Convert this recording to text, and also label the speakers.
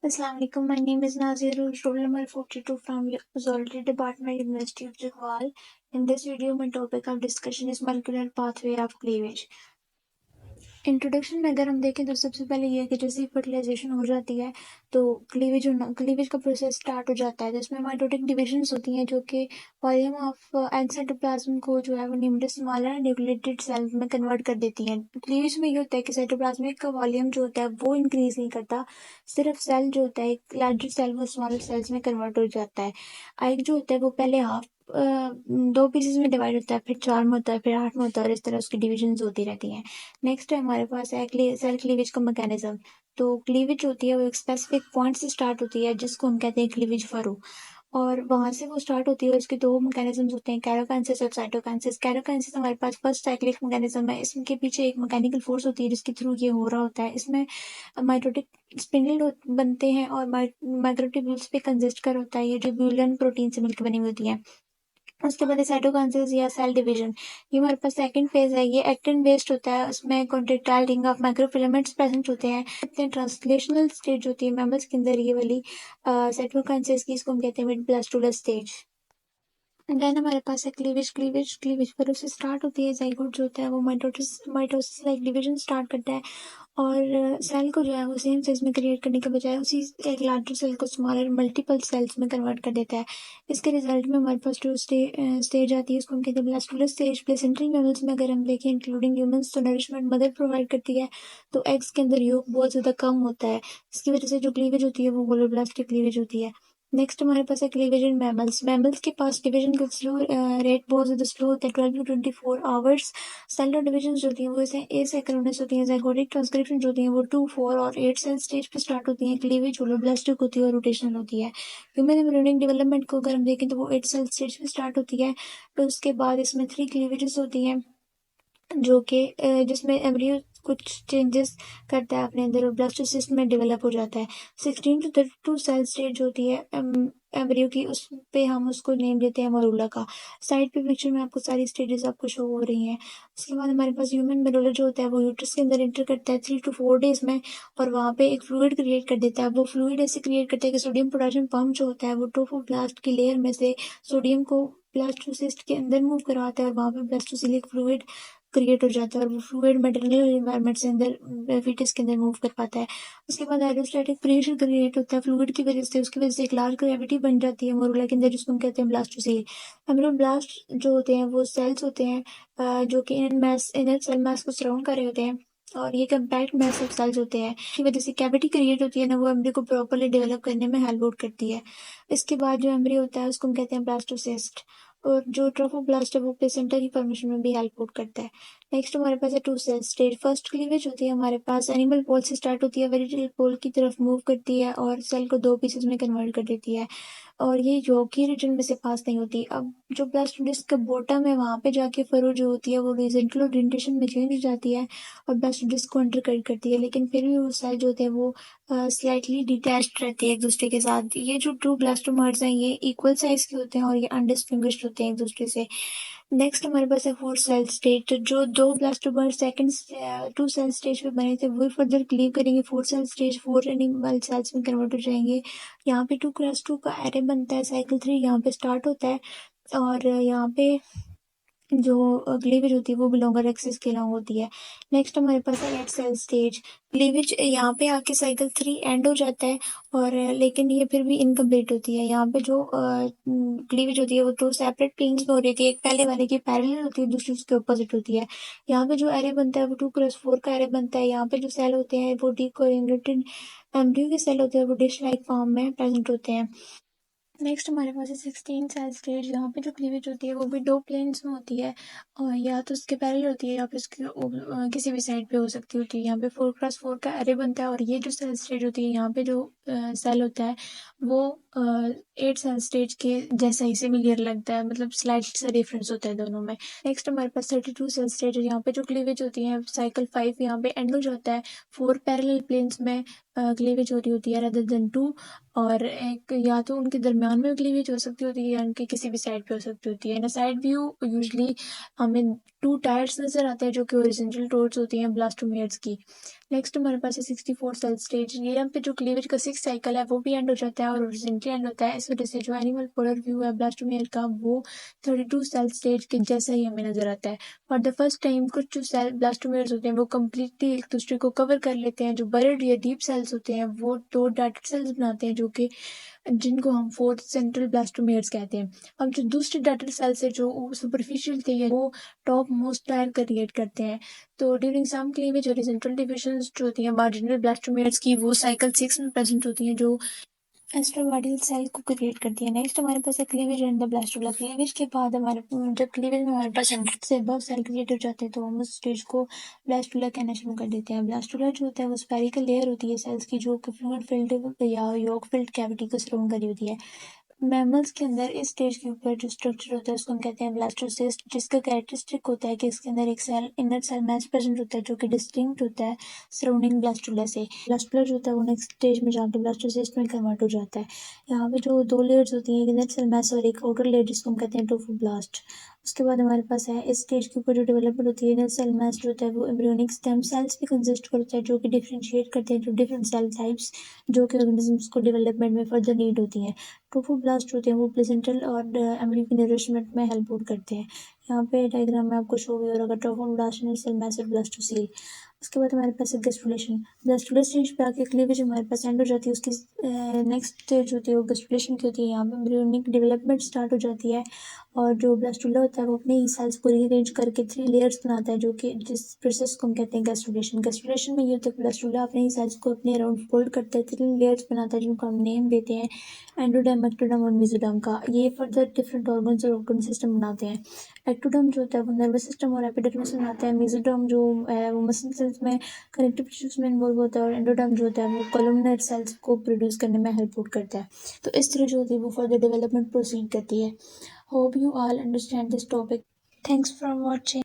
Speaker 1: Assalamualaikum. My name is Nazirul, roll number 42 from Zoology Department, University of Jawaharlal. In this video, my topic of discussion is molecular pathway of cleavage. Introduction में अगर हम देखें तो सबसे पहले ये है कि जैसे ही फर्टिलाइजेशन हो जाती है तो क्लीवेज का प्रोसेस स्टार्ट हो जाता है, जिसमें माइटोटिक डिविजन्स होती हैं जो कि वॉल्यूम ऑफ एग साइटोप्लाज्म को जो है वो न्यूमरस स्मॉलर न्यूक्लिएटेड सेल में कन्वर्ट कर देती हैं। क्लीवेज में ये होता है कि साइटोप्लाज्मिक का वॉल्यूम जो होता है वो इंक्रीज नहीं करता, सिर्फ सेल जो होता है एक लार्जर सेल वो स्मॉलर सेल्स में कन्वर्ट हो जाता है। एग जो होता है वो पहले हाफ दो पीसेस में डिवाइड होता है, फिर 4 में होता है, फिर 8 में होता है और इस तरह उसकी डिविजन्स होती रहती हैं। नेक्स्ट है हमारे पास है सेल क्लीवेज का मैकेनिज्म। तो क्लीवेज होती है वो एक स्पेसिफिक पॉइंट से स्टार्ट होती है जिसको हम कहते हैं क्लीवेज फरो, और वहां से वो स्टार्ट होती है। और इसके दो मैकेनिज्म होते हैं, कैरोकाइनेसिस और साइटोकाइनेसिस। कैरोकाइनेसिस हमारे पास फर्स्ट साइक्लिक मैकेनिज्म है, इसके पीछे एक मैकेनिकल फोर्स होती है जिसके थ्रू ये हो रहा होता है। इसमें माइटोटिक स्पिंडल बनते हैं और माइक्रोट्यूब्यूल्स पे कंसिस्ट कर होता है, ये जो ब्यूलियन प्रोटीन से मिलकर बनी होती है। उसके बाद है साइटोकाइनेसिस या सेल डिवीजन। ये हमारे पास सेकंड फेज है, ये एक्टिन बेस्ड होता है, उसमें contractile ring of microfilaments present होते हैं। ट्रांसलेशनल स्टेज होती है मैमल्स के अंदर ये वाली साइटोकाइनेसिस की, इसको हम कहते हैं मिड ब्लास्टुलर स्टेज। देन हमारे पास है क्लीवेज पर उससे स्टार्ट होती है। जाइगोट जो होता है वो माइटोसिस लाइक डिवीजन स्टार्ट करता है और सेल को जो है वो सेम साइज में क्रिएट करने के बजाय उसी एक लार्जर सेल को स्मॉलर मल्टीपल सेल्स में कन्वर्ट कर देता है। इसके रिजल्ट में हमारे पास जो स्टेज आती है उसको हम कहते हैं ब्लास्टुलर स्टेज। प्लेसेंटल मैमल्स में अगर हम देखें इंक्लूडिंग ह्यूमंस तो नरिशमेंट मदर प्रोवाइड करती है, तो एग्स के अंदर योग बहुत ज़्यादा कम होता है, इसकी वजह से जो क्लीवेज होती है वो गोलोब्लास्टिक क्लीवेज होती है। नेक्स्ट हमारे पास है क्लीवेज इन मैमल्स। मैमल्स के पास डिवीजन का स्लो रेट बहुत ज़्यादा स्लो होता है, 12 to 24 आवर्स। सेलुलर डिवीजन जो होती हैं वो इसे एसेक्रोनस होती हैं। ज़ाइगोटिक ट्रांसक्रिप्शन जो होती हैं वो 2, 4 और 8 सेल स्टेज पे स्टार्ट होती हैं। क्लीवेज होलोब्लास्टिक होती है और रोटेशनल होती है। ह्यूमन एम्ब्रियोनिक डेवलपमेंट को अगर हम देखें तो वो 8 सेल स्टेज पे स्टार्ट होती है। तो उसके बाद इसमें 3 क्लीवेजेस होती हैं जो कि जिसमें एम्ब्रियो कुछ चेंजेस करता है अपने अंदर और ब्लास्टोसिस्ट में डेवलप हो जाता है। 16 to 32 सेल स्टेज होती है एम्ब्रियो की, उस पे हम उसको नेम देते हैं मरूला का। साइड पे पिक्चर में आपको सारी स्टेजेस आपको शो हो रही हैं। उसके बाद हमारे पास ह्यूमन मरूला जो होता है वो यूट्रस के अंदर एंटर करता है 3 to 4 डेज में, और वहाँ पे एक फ्लूइड क्रिएट कर देता है। वो फ्लूइड ऐसे क्रिएट करता है कि सोडियम पोटेशियम पंप जो होता है वो ट्रोफोब्लास्ट की लेयर में से सोडियम को ब्लास्टोसिस्ट के अंदर मूव करवाता है और वहाँ पे ब्लास्टोसिलिक फ्लूइड क्रिएट हो जाता है और वो फ्लूइड मैटरनल एनवायरनमेंट से अंदर फीटस के अंदर मूव कर पाता है। उसके बाद हाइड्रोस्टैटिक प्रेशर क्रिएट होता है फ्लूइड की वजह से, उसकी वजह से एक लार्ज ग्रेविटी बन जाती है मोरूला के अंदर जिसको हम कहते हैं ब्लास्टोसील। ब्लास्ट जो होते हैं वो सेल्स होते हैं जो कि इनर सेल मास को सराउंड कर रहे होते हैं, और ये कंपैक्ट मैस ऑफ सेल्स होते हैं। की वजह से कैविटी क्रिएट होती है ना, वो एम्ब्रियो को प्रॉपरली डेवलप करने में हेल्प आउट करती है। इसके बाद जो एम्ब्रियो होता है उसको हम कहते हैं ब्लास्टोसिस्ट, और जो ट्रोफोब्लास्ट है वो प्लेसेंटा की फॉर्मेशन में भी हेल्प आउट करता है। नेक्स्ट हमारे पास है 2 सेल स्टेज। फर्स्ट क्लीवेज होती है हमारे पास एनिमल पोल से स्टार्ट होती है, वेजिटेबल पोल की तरफ मूव करती है और सेल को 2 पीसेस में कन्वर्ट कर देती है, और ये यॉर्की रीजन में से पास नहीं होती। अब जो ब्लास्टोडिस्ट का बॉटम है वहाँ पे जाके फरो जो होती है वो हॉरिजॉन्टल ओरिएंटेशन में चेंज हो जाती है और ब्लास्टोडिस्ट को अंडर कट करती है, लेकिन फिर भी वो सेल जो होते हैं वो स्लाइटली डिटैच्ड रहते हैं एक दूसरे के साथ। ये जो 2 ब्लास्टोमर्स हैं ये इक्वल साइज के होते हैं और ये अनडिस्टिंग्विश्ड होते हैं एक दूसरे से। नेक्स्ट हमारे पास है 4 सेल स्टेज। तो जो 2 ब्लास्टोमर्स सेकंड 2 सेल स्टेज पे बने थे वही फर्दर क्लीव करेंगे 4 सेल स्टेज, 4 एनिमल सेल्स में कन्वर्ट हो जाएंगे। यहाँ पे 2x2 का एरे बनता है, साइकिल 3 यहाँ पे स्टार्ट होता है, और यहाँ पे जो क्लीवेज होती है वो बिलोंगर एक्सिस के अलॉन्ग होती है। नेक्स्ट हमारे पास है 8 सेल स्टेज। क्लीवेज यहाँ पे आके साइकिल 3 एंड हो जाता है, और लेकिन ये फिर भी इनकम्प्लीट होती है। यहाँ पे जो क्लीवेज होती है वो 2 सेपरेट प्लेन्स में हो रही थी, एक पहले वाले की पैरेलल होती है, दूसरी उसके ऑपोजिट होती है। यहाँ पे जो एरे बनता है वो 2x4 का एरे बनता है। यहाँ पे जो सेल होते हैं वो डिकोरिलेटेड एम्ब्रियो के सेल होते हैं, वो डिश लाइक फॉर्म में प्रेजेंट होते हैं। नेक्स्ट हमारे पास है 16 सेल स्टेज। यहाँ पे जो क्लीवेज होती है वो भी 2 प्लेन्स में होती है, और या तो उसके पैरेलल होती है या फिर उसके किसी भी साइड पे हो सकती होती है। यहाँ पे 4x4 का एरे बनता है, और ये जो सेल स्टेज होती है यहाँ पे जो सेल होता है वो 8 सेल स्टेज के जैसा ही सिमिलर लगता है, मतलब स्लाइट सा डिफरेंस होता है दोनों में। नेक्स्ट हमारे पास 32 सेल स्टेज है। यहाँ पे जो क्लीवेज होती है साइकिल 5 यहाँ पे एंड हो जाता है, 4 पैरेलल प्लेन्स में क्लीवेज हो रही होती है rather than 2, और एक या तो उनके दरमियान में क्लीवेज हो सकती होती है या उनके किसी भी साइड पे हो सकती होती है। इन साइड व्यू यूजली हमें 2 टायर्स नजर आते हैं जो कि ओरिजिनल टोर्स होती हैं ब्लास्टोमेयर्स की। नेक्स्ट हमारे पास है 64 सेल स्टेज। ये यहाँ पे जो क्लीवेज का 6 साइकिल है वो भी एंड हो जाता है और ओरिजिनली एंड होता है। इस वजह से जो एनिमल पोलर व्यू है ब्लास्टोमेयर का वो 32 सेल स्टेज के जैसा ही हमें नजर आता है। फॉर द फर्स्ट टाइम कुछ जो सेल ब्लास्टोमेयर्स होते हैं वो कम्प्लीटली एक दूसरे को कवर कर लेते हैं। जो बरिड या डीप सेल्स होते हैं वो 2 डाटेड सेल्स बनाते हैं जो कि जिनको हम फोर्थ सेंट्रल ब्लास्टोमेयर्स कहते हैं। अब जो दूसरे डाटर सेल्स है जो सुपरफिशियल थे वो टॉप मोस्ट टायर का क्रिएट करते हैं। तो during some cleavage horizontal divisions जो होती हैं मार्जिनल ब्लास्टोमेयर्स की वो साइकिल 6 में प्रेजेंट होती हैं जो एस्ट्रोवाइडल सेल को क्रिएट करती है। नेक्स्ट हमारे पास है cleavage and the blastula. Cleavage के बाद हमारे जब क्लीवेज में हमारे पास 100 से अबव सेल क्रिएट हो जाते हैं तो हम उस स्टेज को ब्लास्टुला कहना शुरू कर देते हैं। ब्लास्टुला जो होता है वो स्पेरिकल लेयर होती है सेल्स की जो कि फ्लूइड फिल्ड या यॉर्क फिल्ड कैविटी को सराउंड करी होती है। मैमल्स के अंदर इस स्टेज के ऊपर जो स्ट्रक्चर होता है उसको हम कहते हैं ब्लास्टोसिस्ट, जिसका कैरेक्टरिस्टिक होता है कि इसके अंदर एक cell inner cell mass present होता है जो कि डिस्टिंक्ट होता है सराउंडिंग ब्लास्टुला से। ब्लास्टुला जो होता है वो नेक्स्ट स्टेज में जाके ब्लास्टोसिस्ट में कन्वर्ट हो जाता है। यहाँ पे जो 2 लेयर्स होती हैं एक इनर सेल मैच और एक आउटर लेयर जिसको हम कहते हैं ट्रोफोब्लास्ट। उसके बाद हमारे पास है इस स्टेज के ऊपर जो डेवलपमेंट होती है इनर सेल मैच जो होता है वो एम्ब्रियोनिक स्टेम सेल्स भी कंसिस्ट करता है जो कि डिफरेंशिएट करते हैं जो डिफरेंट सेल टाइप्स जो कि ऑर्गेनिजम्स को डेवलपमेंट में फर्दर नीड होती हैं। ट्रोफोब्लास्ट होते हैं वो प्लेसेंटल और एम्ब्रियो की नरिशमेंट में हेल्प आउट करते हैं। यहाँ पे डायग्राम में आपको शो भी हो रहा होगा ट्रोफोब्लास्ट इनर सेल मैच और ब्लास्टोसील। उसके बाद हमारे पास है गैस्ट्रुलेशन। गैस्ट्रुलर स्टेज पे आके क्लीवेज हमारे पास एंड हो जाती है। उसकी नेक्स्ट स्टेज होती है वो गैस्ट्रुलेशन की होती है। यहाँ पे एम्ब्रियोनिक डेवलपमेंट स्टार्ट हो जाती है और जो ब्लास्टुला होता है वो अपने ही सेल्स को रीअरेंज करके 3 लेयर्स बनाता है जो कि जिस प्रोसेस को हम कहते हैं गैस्ट्रुलेशन। गैस्ट्रुलेशन में ये होता है कि ब्लास्टुला अपने ही सेल्स को अपने अराउंड फोल्ड करता है, 3 लेयर्स बनाता है जिनको हम नेम देते हैं एंडोडर्म, एक्टोडर्म और मेसोडर्म का। ये फर्दर डिफरेंट ऑर्गन्स और ऑर्गन सिस्टम बनाते हैं। एक्टोडर्म जो होता है वो नर्वस सिस्टम और एपिडर्मिस बनाता है। मेसोडर्म जो है वो मसल सेल्स में कनेक्टिव टिश्यूज में इन्वॉल्व होता है और एंडोडर्म जो होता है वो कॉलमनर सेल्स को प्रोड्यूस करने में हेल्प आउट करता है। तो इस तरह जो होती है वो फर्दर डेवलपमेंट प्रोसीड करती है। Hope you all understand this topic. Thanks for watching.